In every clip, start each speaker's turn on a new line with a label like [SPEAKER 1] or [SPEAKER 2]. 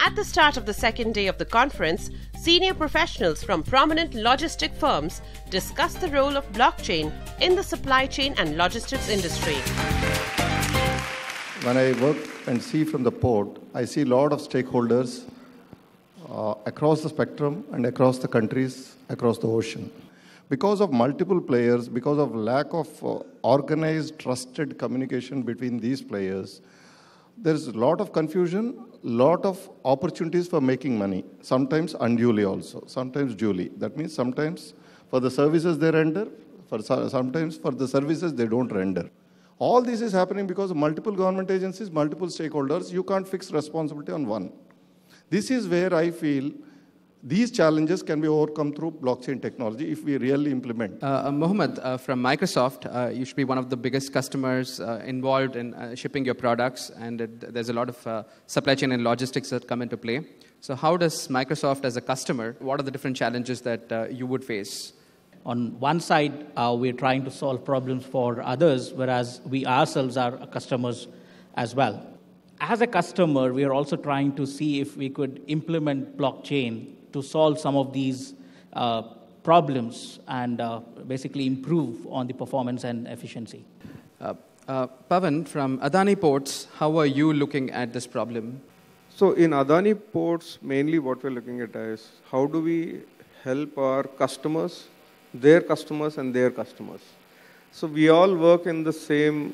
[SPEAKER 1] At the start of the second day of the conference, senior professionals from prominent logistic firms discussed the role of blockchain in the supply chain and logistics industry.
[SPEAKER 2] When I work and see from the port, I see a lot of stakeholders across the spectrum and across the countries, across the ocean. Because of multiple players, because of lack of organized, trusted communication between these players, there's a lot of confusion, lot of opportunities for making money, sometimes unduly also, sometimes duly. That means sometimes for the services they render, sometimes for the services they don't render. All this is happening because of multiple government agencies, multiple stakeholders. You can't fix responsibility on one. This is where I feel these challenges can be overcome through blockchain technology if we really implement.
[SPEAKER 3] Mohammed, from Microsoft, you should be one of the biggest customers involved in shipping your products, and there's a lot of supply chain and logistics that come into play. So how does Microsoft as a customer, what are the different challenges that you would face?
[SPEAKER 4] On one side, we're trying to solve problems for others, whereas we ourselves are customers as well. As a customer, we are also trying to see if we could implement blockchain to solve some of these problems and basically improve on the performance and efficiency.
[SPEAKER 3] Pavan, from Adani Ports, how are you looking at this problem?
[SPEAKER 5] So in Adani Ports, mainly what we're looking at is how do we help our customers, their customers and their customers. So we all work in the same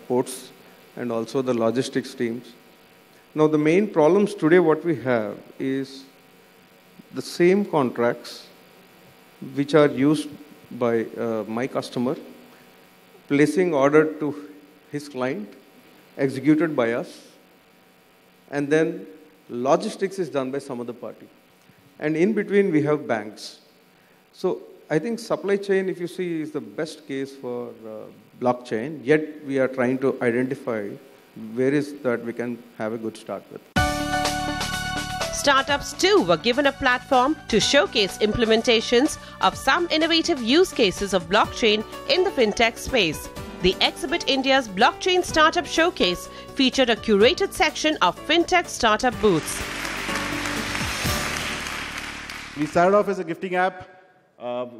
[SPEAKER 5] ports and also the logistics teams. Now the main problems today what we have is the same contracts which are used by my customer, placing order to his client, executed by us, and then logistics is done by some other party. And in between we have banks. So I think supply chain, if you see, is the best case for blockchain, yet we are trying to identify where is that we can have a good start with.
[SPEAKER 1] Startups too were given a platform to showcase implementations of some innovative use cases of blockchain in the fintech space. The Exhibit India's Blockchain Startup Showcase featured a curated section of fintech startup booths.
[SPEAKER 6] We started off as a gifting app.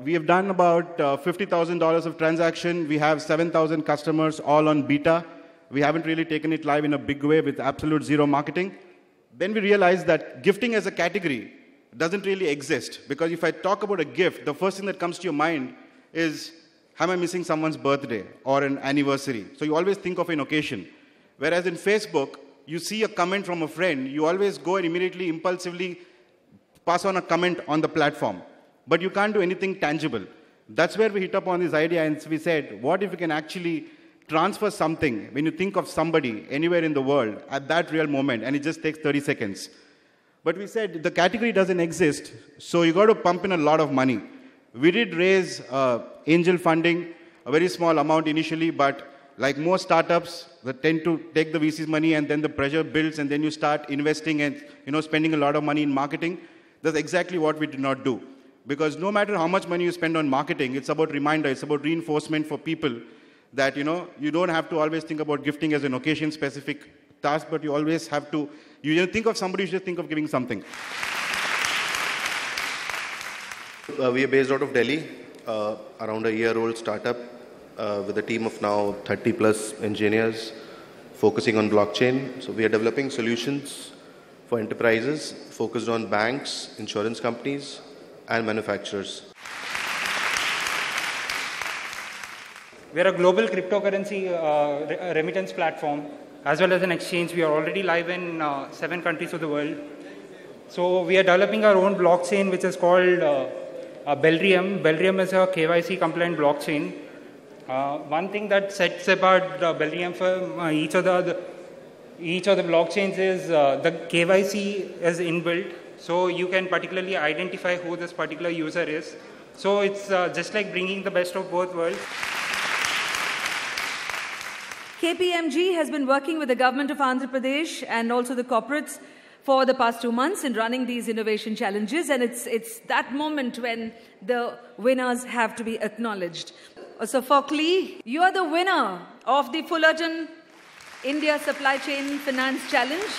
[SPEAKER 6] We have done about $50,000 of transaction. We have 7,000 customers all on beta. We haven't really taken it live in a big way with absolute zero marketing. Then we realized that gifting as a category doesn't really exist, because if I talk about a gift, the first thing that comes to your mind is, am I missing someone's birthday or an anniversary? So you always think of an occasion. Whereas in Facebook, you see a comment from a friend, you always go and immediately, impulsively pass on a comment on the platform. But you can't do anything tangible. That's where we hit upon this idea, and we said, what if we can actually transfer something when you think of somebody anywhere in the world at that real moment, and it just takes 30 seconds. But we said the category doesn't exist, so you got to pump in a lot of money. We did raise angel funding, a very small amount initially, but like most startups, they tend to take the VC's money and then the pressure builds and then you start investing and spending a lot of money in marketing. That's exactly what we did not do. Because no matter how much money you spend on marketing, it's about reminder, it's about reinforcement for people that, you don't have to always think about gifting as an occasion-specific task, but you always have to, you think of somebody, you should think of giving something.
[SPEAKER 7] We are based out of Delhi, around a year-old startup with a team of now 30+ engineers focusing on blockchain. So we are developing solutions for enterprises focused on banks, insurance companies, and manufacturers.
[SPEAKER 8] We are a global cryptocurrency remittance platform, as well as an exchange. We are already live in 7 countries of the world. So we are developing our own blockchain, which is called Belrium. Belrium is a KYC compliant blockchain. One thing that sets apart Belrium from each of the blockchains is the KYC is inbuilt. So you can particularly identify who this particular user is. So it's just like bringing the best of both worlds.
[SPEAKER 9] KPMG has been working with the government of Andhra Pradesh and also the corporates for the past 2 months in running these innovation challenges, and it's that moment when the winners have to be acknowledged. So Fockley, you are the winner of the Fullerton India Supply Chain Finance Challenge.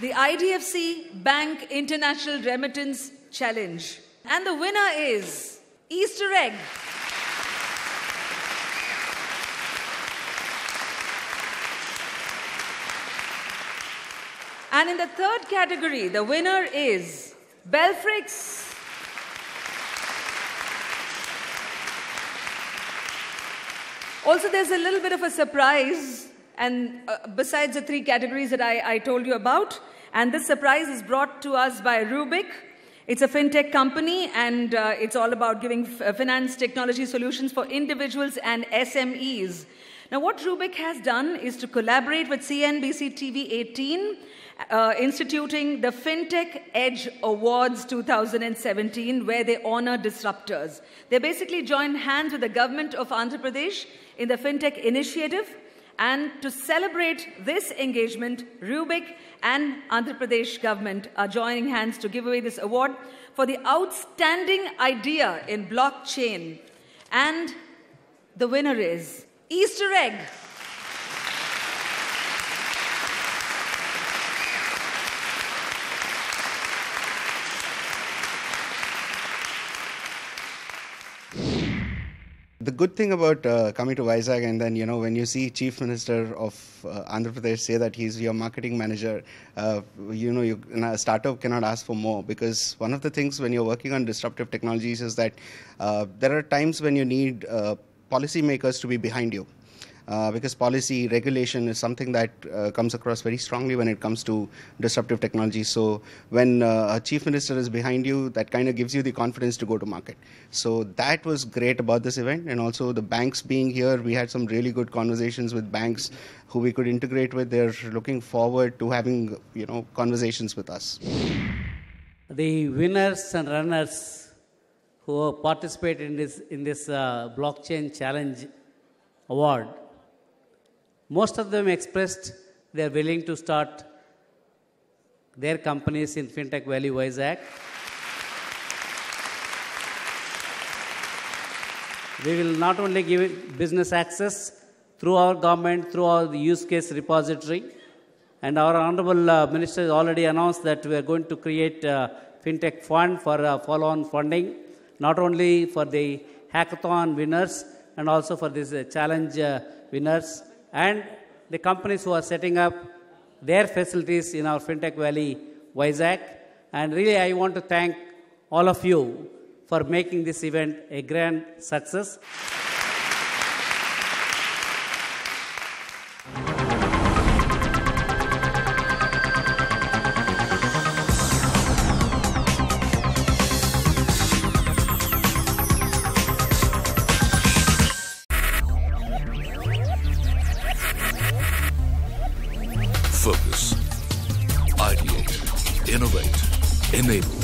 [SPEAKER 9] the IDFC Bank International Remittance Challenge. And the winner is Easter Egg. And in the third category, the winner is Belfrix. Also, there's a little bit of a surprise, and besides the three categories that I told you about, and this surprise is brought to us by Rubik. It's a fintech company, and it's all about giving finance technology solutions for individuals and SMEs. Now, what Rubik has done is to collaborate with CNBC TV18, instituting the Fintech Edge Awards 2017, where they honor disruptors. They basically joined hands with the government of Andhra Pradesh in the Fintech initiative. And to celebrate this engagement, Rubik and Andhra Pradesh government are joining hands to give away this award for the outstanding idea in blockchain. And the winner is Easter Egg.
[SPEAKER 10] The good thing about coming to Vizag, and then, when you see Chief Minister of Andhra Pradesh say that he's your marketing manager, a startup cannot ask for more, because one of the things when you're working on disruptive technologies is that there are times when you need policymakers to be behind you. Because policy regulation is something that comes across very strongly when it comes to disruptive technology. So when a chief minister is behind you, that kind of gives you the confidence to go to market. So that was great about this event. And also the banks being here, we had some really good conversations with banks who we could integrate with. They're looking forward to having conversations with us.
[SPEAKER 11] The winners and runners who participate in this blockchain challenge award, most of them expressed they are willing to start their companies in Fintech Valley, Vizag. We will not only give business access through our government, through our use case repository, and our Honorable Minister has already announced that we are going to create a Fintech fund for follow-on funding, not only for the hackathon winners and also for this challenge winners, and the companies who are setting up their facilities in our Fintech Valley, Vizag. And really, I want to thank all of you for making this event a grand success.
[SPEAKER 12] Focus, ideate, innovate, enable.